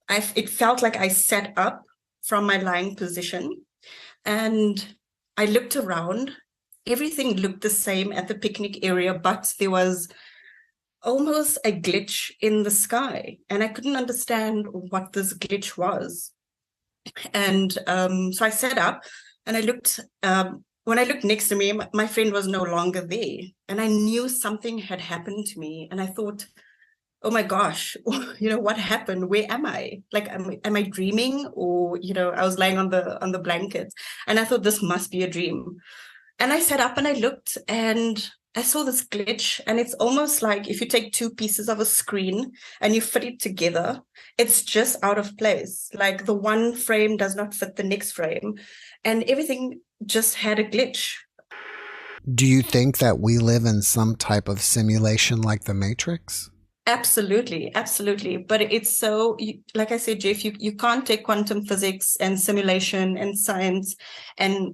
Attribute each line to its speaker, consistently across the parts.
Speaker 1: it felt like I sat up from my lying position, and I looked around. Everything looked the same at the picnic area, but there was almost a glitch in the sky, and I couldn't understand what this glitch was. And so I sat up and I looked. When I looked next to me, my friend was no longer there, and I knew something had happened to me. And I thought, oh my gosh, what happened? Where am I? Like, am I dreaming? Or, I was lying on the blanket, and I thought this must be a dream. And I sat up and I looked, and I saw this glitch, and it's almost like if you take two pieces of a screen and you fit it together, it's just out of place. Like the one frame does not fit the next frame, and everything just had a glitch.
Speaker 2: Do you think that we live in some type of simulation like the Matrix?
Speaker 1: Absolutely, absolutely. But it's so, like I said, Jeff, you can't take quantum physics and simulation and science and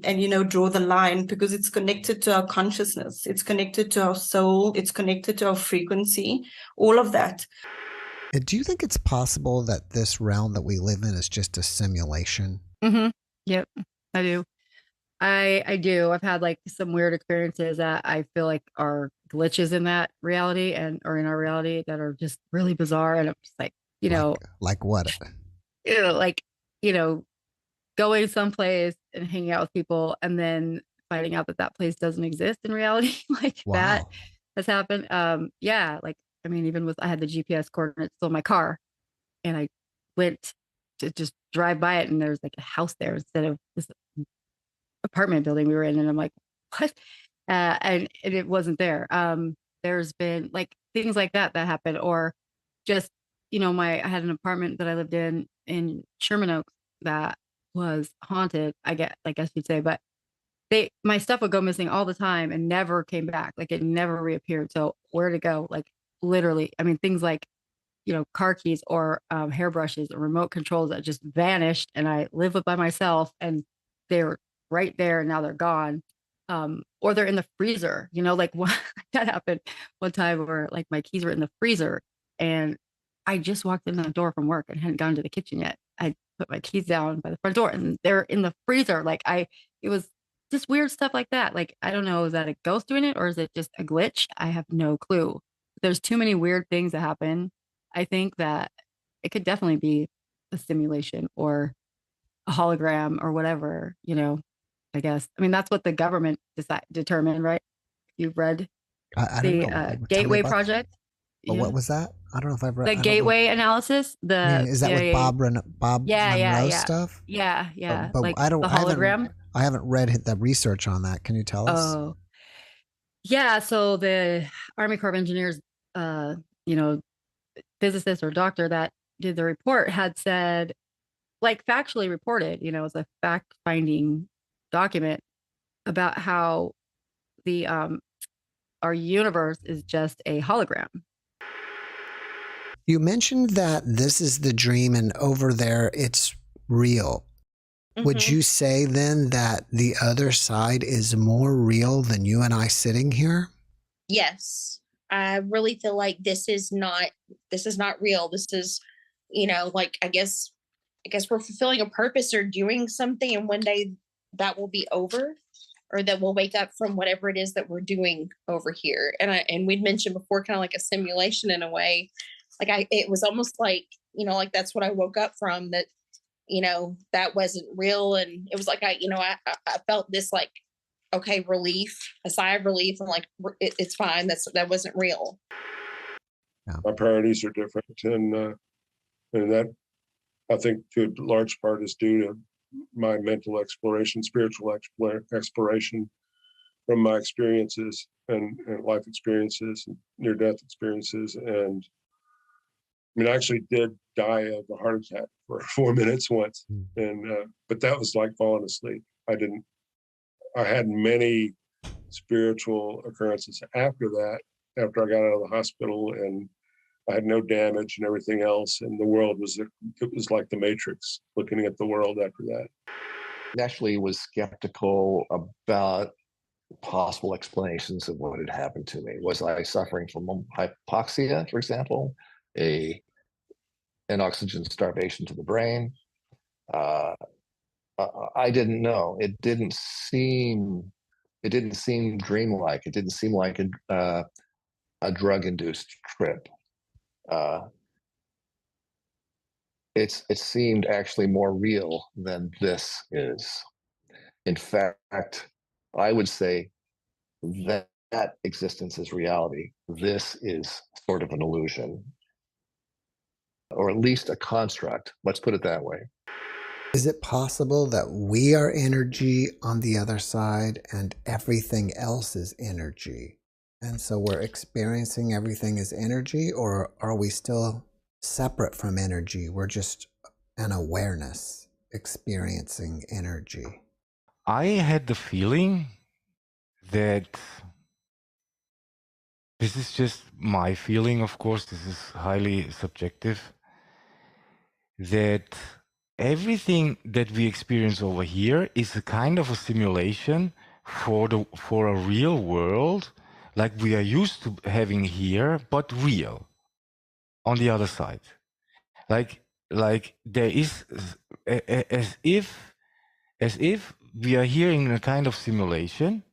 Speaker 1: draw the line, because it's connected to our consciousness. It's connected to our soul. It's connected to our frequency, all of that.
Speaker 2: And do you think it's possible that this realm that we live in is just a simulation?
Speaker 3: Mm-hmm. Yep, I do. I do. I've had like some weird experiences that I feel like are glitches in that reality or in our reality that are just really bizarre. And I'm just like,
Speaker 2: like what?
Speaker 3: Like, going someplace and hanging out with people and then finding out that place doesn't exist in reality. Like
Speaker 2: Wow.
Speaker 3: That has happened. Yeah. Like, I mean, even I had the GPS coordinates still in my car, and I went to just drive by it, and there's like a house there instead of this apartment building we were in, and I'm like, what? And it wasn't there. There's been like things like that happen, or just I had an apartment that I lived in Sherman Oaks that was haunted. I guess you'd say, but my stuff would go missing all the time and never came back. Like it never reappeared. So where to go? Like literally, I mean, things like car keys or hairbrushes or remote controls that just vanished, and I live by myself, and they're right there and now they're gone. Or they're in the freezer, like that happened one time where like my keys were in the freezer, and I just walked in the door from work and hadn't gone to the kitchen yet. I put my keys down by the front door and they're in the freezer. It was just weird stuff like that. Like, I don't know, is that a ghost doing it or is it just a glitch? I have no clue. There's too many weird things that happen. I think that it could definitely be a simulation or a hologram or whatever, I guess. I mean, that's what the government determined, right? You've read
Speaker 2: the
Speaker 3: Gateway Project.
Speaker 2: But what was that? I don't know if I've read
Speaker 3: the Gateway analysis.
Speaker 2: Is that with Bob Monroe stuff?
Speaker 3: Yeah.
Speaker 2: But
Speaker 3: like
Speaker 2: I don't.
Speaker 3: The hologram.
Speaker 2: I haven't read the research on that. Can you tell us?
Speaker 3: Oh, yeah. So the Army Corps of Engineers, physicist or doctor that did the report had said, like factually reported, it's a fact-finding document about how the our universe is just a hologram.
Speaker 2: You mentioned that this is the dream and over there it's real. Mm-hmm. Would you say then that the other side is more real than you and I sitting here?
Speaker 4: Yes. I really feel like this is not real. This is, like, I guess we're fulfilling a purpose or doing something, and one day that will be over, or that we'll wake up from whatever it is that we're doing over here. And we'd mentioned before, kind of like a simulation in a way. Like it was almost like, like that's what I woke up from, that, that wasn't real. And it was like, I felt this like, okay, relief, a sigh of relief. And like, it's fine. That wasn't real.
Speaker 5: Yeah. My priorities are different. And that, I think, to a large part is due to my mental exploration, spiritual exploration from my experiences and life experiences and near-death experiences. And I mean, I actually did die of a heart attack for 4 minutes once. And but that was like falling asleep. I had many spiritual occurrences after that, after I got out of the hospital, and I had no damage and everything else. And the world it was like the Matrix, looking at the world after that.
Speaker 6: I actually was skeptical about possible explanations of what had happened to me. Was I suffering from hypoxia, for example, a and oxygen starvation to the brain. I didn't know. It didn't seem dreamlike. It didn't seem like a drug-induced trip. It seemed actually more real than this is. In fact, I would say that existence is reality. This is sort of an illusion, or at least a construct. Let's put it that way.
Speaker 2: Is it possible that we are energy on the other side and everything else is energy? And so we're experiencing everything as energy, or are we still separate from energy? We're just an awareness experiencing energy.
Speaker 7: I had the feeling that this is just my feeling, of course, this is highly subjective, that everything that we experience over here is a kind of a simulation for a real world, like we are used to having here, but real on the other side. Like there is as if we are here in a kind of simulation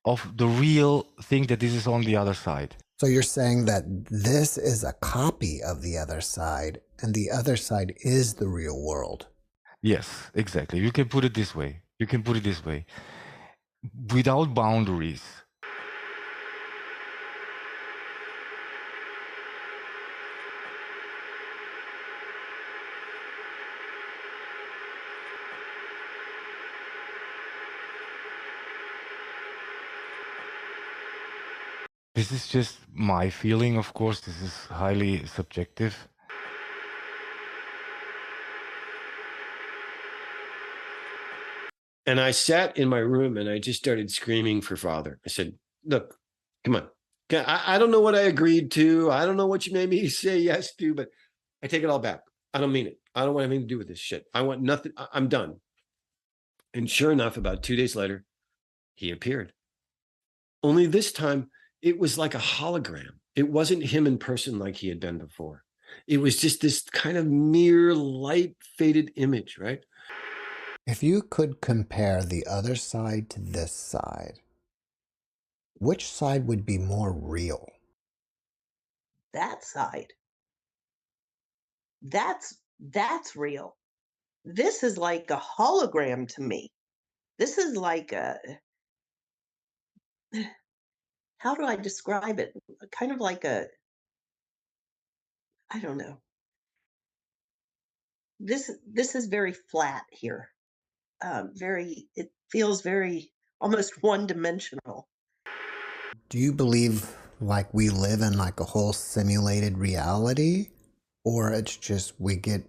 Speaker 7: of the real thing that this is on the other side.
Speaker 2: So you're saying that this is a copy of the other side, and the other side is the real world.
Speaker 7: Yes, exactly. You can put it this way. You can put it this way. Without boundaries. This is just my feeling, of course. This is highly subjective.
Speaker 8: And I sat in my room and I just started screaming for Father. I said, look, come on. I don't know what I agreed to. I don't know what you made me say yes to, but I take it all back. I don't mean it. I don't want anything to do with this shit. I want nothing. I'm done. And sure enough, about 2 days later, he appeared. Only this time, it was like a hologram. It wasn't him in person like he had been before. It was just this kind of mere light faded image, right?
Speaker 2: If you could compare the other side to this side, which side would be more real?
Speaker 9: That side. That's real. This is like a hologram to me. This is like a, how do I describe it? Kind of like a, I don't know. This is very flat here. It feels very almost one-dimensional.
Speaker 2: Do you believe like we live in like a whole simulated reality, or it's just we get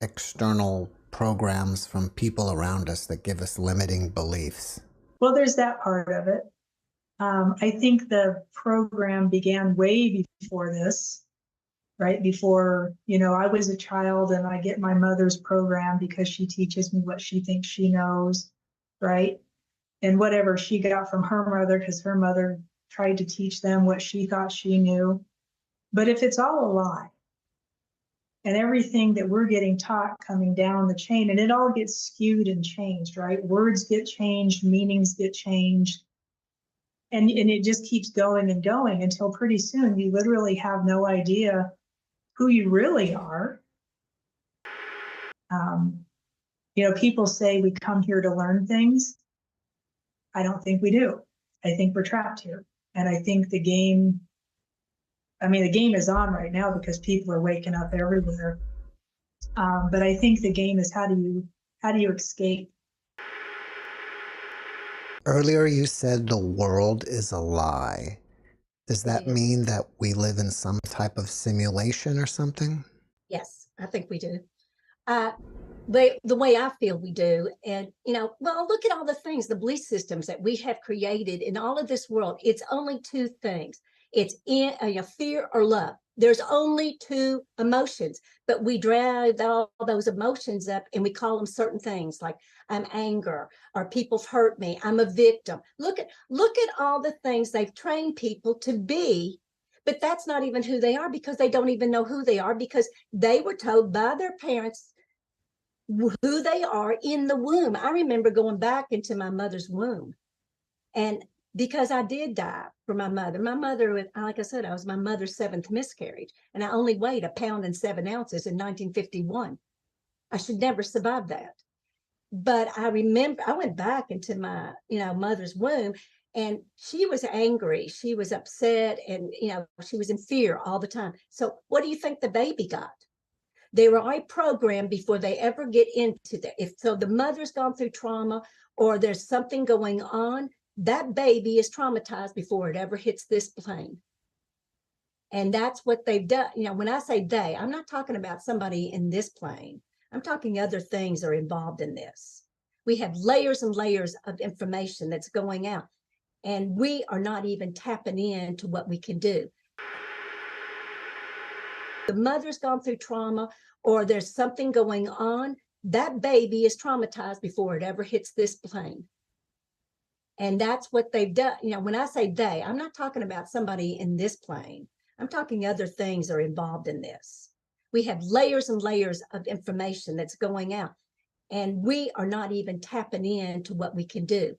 Speaker 2: external programs from people around us that give us limiting beliefs?
Speaker 10: Well, there's that part of it. I think the program began way before this, right? Before, I was a child and I get my mother's program because she teaches me what she thinks she knows, right? And whatever she got from her mother, because her mother tried to teach them what she thought she knew. But if it's all a lie, and everything that we're getting taught coming down the chain, and it all gets skewed and changed, right? Words get changed, meanings get changed. And it just keeps going and going until pretty soon you literally have no idea who you really are. People say we come here to learn things. I don't think we do. I think we're trapped here. And I think the game is on right now because people are waking up everywhere. But I think the game is how do you escape?
Speaker 2: Earlier you said the world is a lie. Does that mean that we live in some type of simulation or something?
Speaker 11: Yes, I think we do. The way I feel we do. And, look at all the things, the belief systems that we have created in all of this world. It's only two things. It's fear or love. There's only two emotions, but we drag all those emotions up and we call them certain things like I'm anger or people's hurt me. I'm a victim. Look at all the things they've trained people to be but that's not even who they are, because they don't even know who they are, because they were told by their parents who they are in the womb. I remember going back into my mother's womb, and because I did die for my mother. My mother, like I said, I was my mother's 7th miscarriage, and I only weighed 1 pound and 7 ounces in 1951. I should never survive that. But I remember I went back into my, mother's womb, and she was angry. She was upset, and, she was in fear all the time. So what do you think the baby got? They were already programmed before they ever get into that. If so, the mother's gone through trauma, or there's something going on, that baby is traumatized before it ever hits this plane. And that's what they've done. When I say they, I'm not talking about somebody in this plane. I'm talking other things are involved in this. We have layers and layers of information that's going out, and we are not even tapping into what we can do. The mother's gone through trauma, or there's something going on, that baby is traumatized before it ever hits this plane. And that's what they've done. When I say they, I'm not talking about somebody in this plane. I'm talking other things are involved in this. We have layers and layers of information that's going out, and we are not even tapping into what we can do.